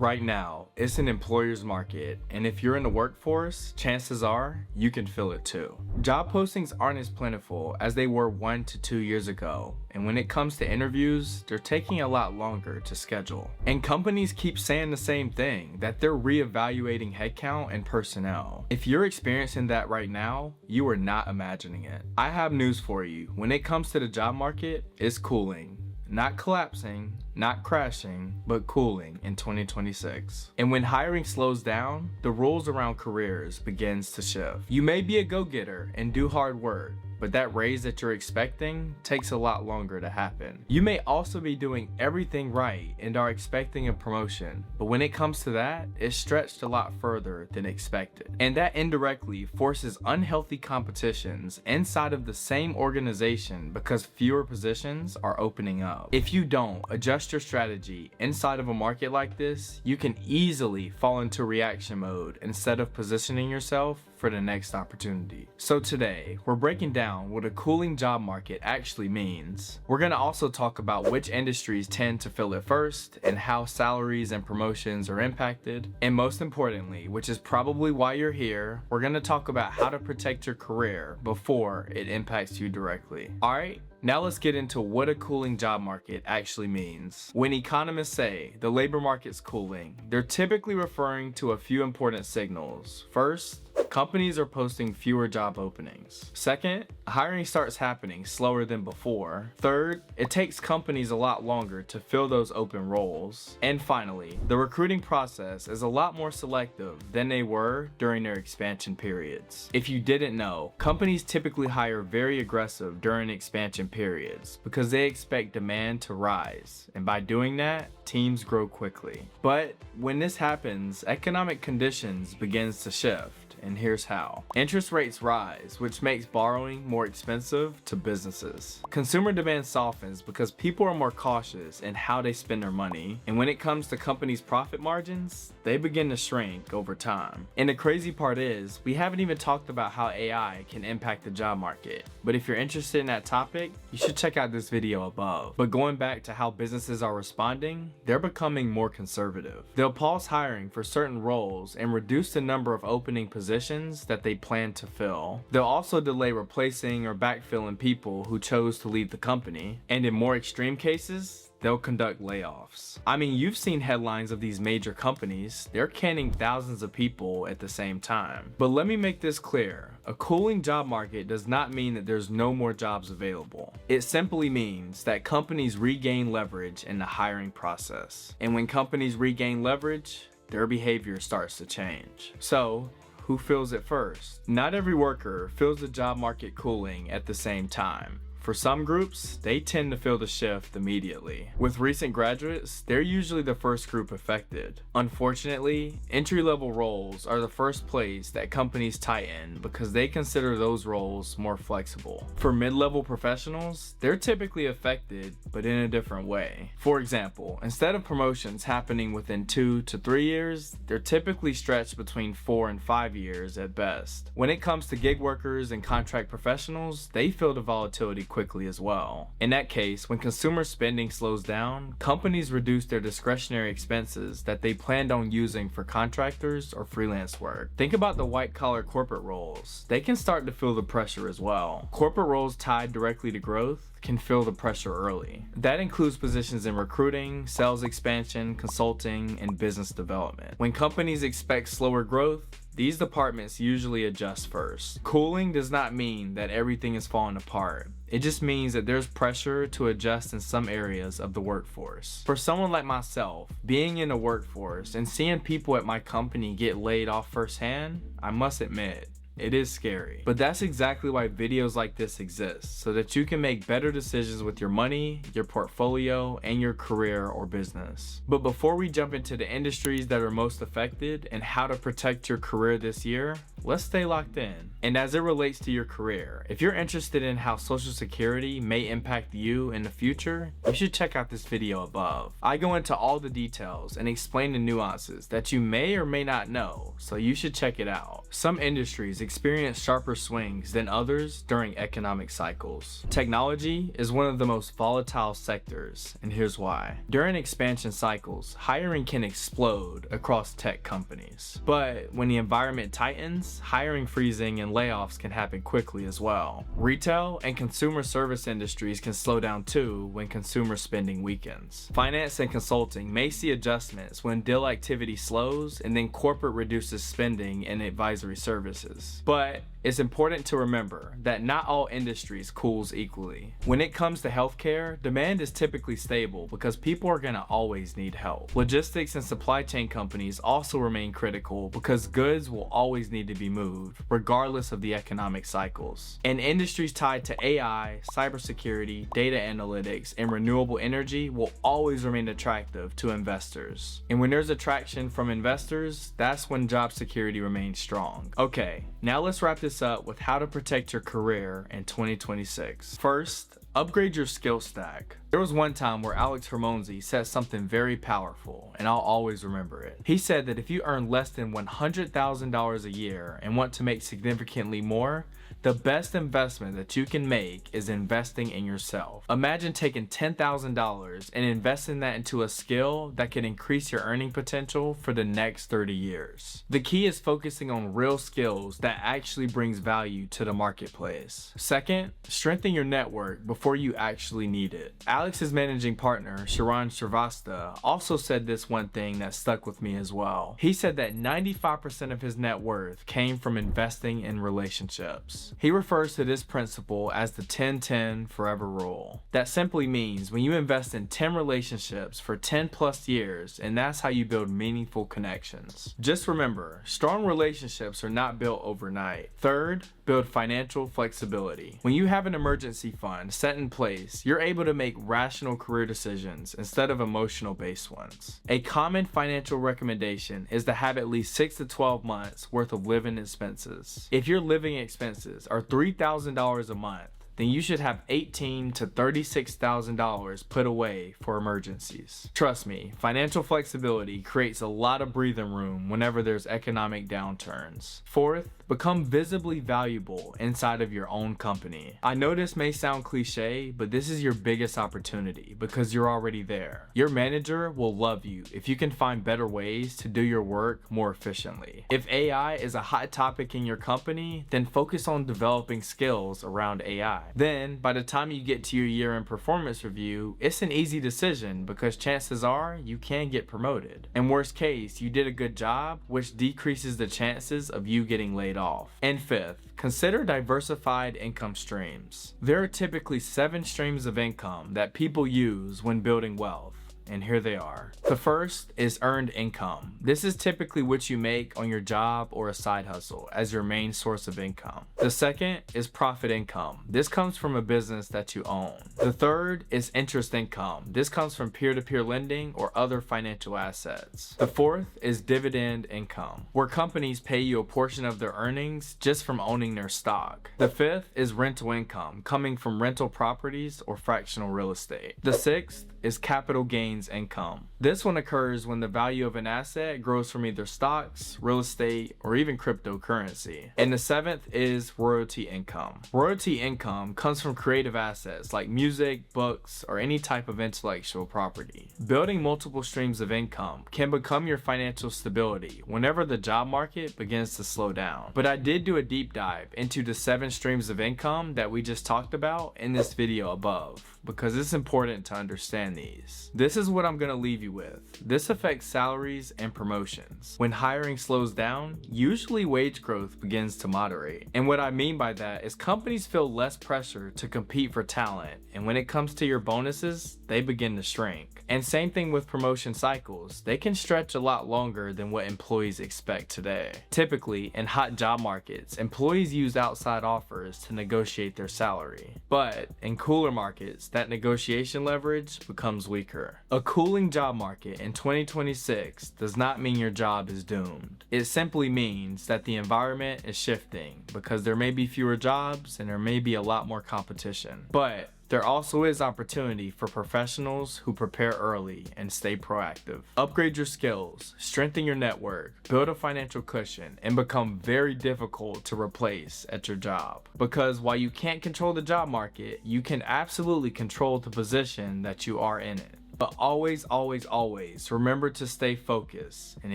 Right now, it's an employer's market, and if you're in the workforce, chances are you can feel it too. Job postings aren't as plentiful as they were 1 to 2 years ago, and when it comes to interviews, they're taking a lot longer to schedule. And companies keep saying the same thing, that they're reevaluating headcount and personnel. If you're experiencing that right now, you are not imagining it. I have news for you. When it comes to the job market, it's cooling. Not collapsing, not crashing, but cooling in 2026. And when hiring slows down, the rules around careers begins to shift. You may be a go-getter and do hard work, but that raise that you're expecting takes a lot longer to happen. You may also be doing everything right and are expecting a promotion, but when it comes to that, it's stretched a lot further than expected. And that indirectly forces unhealthy competitions inside of the same organization because fewer positions are opening up. If you don't adjust your strategy inside of a market like this, you can easily fall into reaction mode instead of positioning yourself for the next opportunity. So today, we're breaking down what a cooling job market actually means. We're going to also talk about which industries tend to fill it first and how salaries and promotions are impacted. And most importantly, which is probably why you're here, we're going to talk about how to protect your career before it impacts you directly. All right? Now let's get into what a cooling job market actually means. When economists say the labor market's cooling, they're typically referring to a few important signals. First, companies are posting fewer job openings. Second, hiring starts happening slower than before. Third, it takes companies a lot longer to fill those open roles. And finally, the recruiting process is a lot more selective than they were during their expansion periods. If you didn't know, companies typically hire very aggressive during expansion periods because they expect demand to rise, and by doing that, teams grow quickly. But when this happens, economic conditions begins to shift. And here's how. Interest rates rise, which makes borrowing more expensive to businesses. Consumer demand softens because people are more cautious in how they spend their money. And when it comes to companies' profit margins, they begin to shrink over time. And the crazy part is, we haven't even talked about how AI can impact the job market. But if you're interested in that topic, you should check out this video above. But going back to how businesses are responding, they're becoming more conservative. They'll pause hiring for certain roles and reduce the number of opening positions that they plan to fill. They'll also delay replacing or backfilling people who chose to leave the company. And in more extreme cases, they'll conduct layoffs. I mean, you've seen headlines of these major companies. They're canning thousands of people at the same time. But let me make this clear. A cooling job market does not mean that there's no more jobs available. It simply means that companies regain leverage in the hiring process. And when companies regain leverage, their behavior starts to change. So, who feels it first? Not every worker feels the job market cooling at the same time. For some groups, they tend to feel the shift immediately. With recent graduates, they're usually the first group affected. Unfortunately, entry-level roles are the first place that companies tighten because they consider those roles more flexible. For mid-level professionals, they're typically affected, but in a different way. For example, instead of promotions happening within 2 to 3 years, they're typically stretched between 4 and 5 years at best. When it comes to gig workers and contract professionals, they feel the volatility quickly as well. In that case, when consumer spending slows down, companies reduce their discretionary expenses that they planned on using for contractors or freelance work. Think about the white-collar corporate roles. They can start to feel the pressure as well. Corporate roles tied directly to growth can feel the pressure early. That includes positions in recruiting, sales expansion, consulting, and business development. When companies expect slower growth, these departments usually adjust first. Cooling does not mean that everything is falling apart. It just means that there's pressure to adjust in some areas of the workforce. For someone like myself, being in the workforce and seeing people at my company get laid off firsthand, I must admit, it is scary. But that's exactly why videos like this exist, so that you can make better decisions with your money, your portfolio, and your career or business. But before we jump into the industries that are most affected and how to protect your career this year, let's stay locked in. And as it relates to your career, if you're interested in how Social Security may impact you in the future, you should check out this video above. I go into all the details and explain the nuances that you may or may not know, so you should check it out. Some industries experience sharper swings than others during economic cycles. Technology is one of the most volatile sectors, and here's why. During expansion cycles, hiring can explode across tech companies. But when the environment tightens, hiring freezing and layoffs can happen quickly as well. Retail and consumer service industries can slow down too when consumer spending weakens. Finance and consulting may see adjustments when deal activity slows and then corporate reduces spending in advisory services. But it's important to remember that not all industries cools equally. When it comes to healthcare, demand is typically stable because people are gonna always need help. Logistics and supply chain companies also remain critical because goods will always need to be moved, regardless of the economic cycles. And industries tied to AI, cybersecurity, data analytics, and renewable energy will always remain attractive to investors. And when there's attraction from investors, that's when job security remains strong. Okay, now let's wrap this up with how to protect your career in 2026. First, upgrade your skill stack. There was one time where Alex Hermonzi said something very powerful, and I'll always remember it. He said that if you earn less than $100,000 a year and want to make significantly more, the best investment that you can make is investing in yourself. Imagine taking $10,000 and investing that into a skill that can increase your earning potential for the next 30 years. The key is focusing on real skills that actually brings value to the marketplace. Second, strengthen your network before you actually need it. Alex's managing partner, Sharon Shrivastava, also said this one thing that stuck with me as well. He said that 95% of his net worth came from investing in relationships. He refers to this principle as the 10-10 forever rule. That simply means when you invest in 10 relationships for 10 plus years, and that's how you build meaningful connections. Just remember, strong relationships are not built overnight. Third, build financial flexibility. When you have an emergency fund set in place, you're able to make rational career decisions instead of emotional based ones. A common financial recommendation is to have at least 6 to 12 months worth of living expenses. If your living expenses are $3,000 a month, then you should have $18,000 to $36,000 put away for emergencies. Trust me, financial flexibility creates a lot of breathing room whenever there's economic downturns. Fourth, become visibly valuable inside of your own company. I know this may sound cliche, but this is your biggest opportunity because you're already there. Your manager will love you if you can find better ways to do your work more efficiently. If AI is a hot topic in your company, then focus on developing skills around AI. Then, by the time you get to your year-end performance review, it's an easy decision because chances are you can get promoted. In worst case, you did a good job, which decreases the chances of you getting laid off. And fifth, consider diversified income streams. There are typically 7 streams of income that people use when building wealth. And here they are. The first is earned income. This is typically what you make on your job or a side hustle as your main source of income. The second is profit income. This comes from a business that you own. The third is interest income. This comes from peer-to-peer lending or other financial assets. The fourth is dividend income, where companies pay you a portion of their earnings just from owning their stock. The fifth is rental income, coming from rental properties or fractional real estate. The sixth is capital gains income. This one occurs when the value of an asset grows from either stocks, real estate, or even cryptocurrency. And the seventh is royalty income. Royalty income comes from creative assets like music, books, or any type of intellectual property. Building multiple streams of income can become your financial stability whenever the job market begins to slow down. But I did do a deep dive into the 7 streams of income that we just talked about in this video above, because it's important to understand these. This is what I'm gonna leave you with. This affects salaries and promotions. When hiring slows down, usually wage growth begins to moderate. And what I mean by that is companies feel less pressure to compete for talent, and when it comes to your bonuses, they begin to shrink. And same thing with promotion cycles. They can stretch a lot longer than what employees expect today. Typically, in hot job markets, employees use outside offers to negotiate their salary. But in cooler markets, that negotiation leverage becomes weaker. A cooling job market in 2026 does not mean your job is doomed. It simply means that the environment is shifting because there may be fewer jobs and there may be a lot more competition. But there also is opportunity for professionals who prepare early and stay proactive. Upgrade your skills, strengthen your network, build a financial cushion, and become very difficult to replace at your job. Because while you can't control the job market, you can absolutely control the position that you are in it. But always, always, always remember to stay focused. And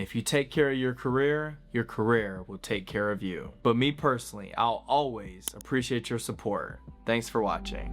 if you take care of your career will take care of you. But me personally, I'll always appreciate your support. Thanks for watching.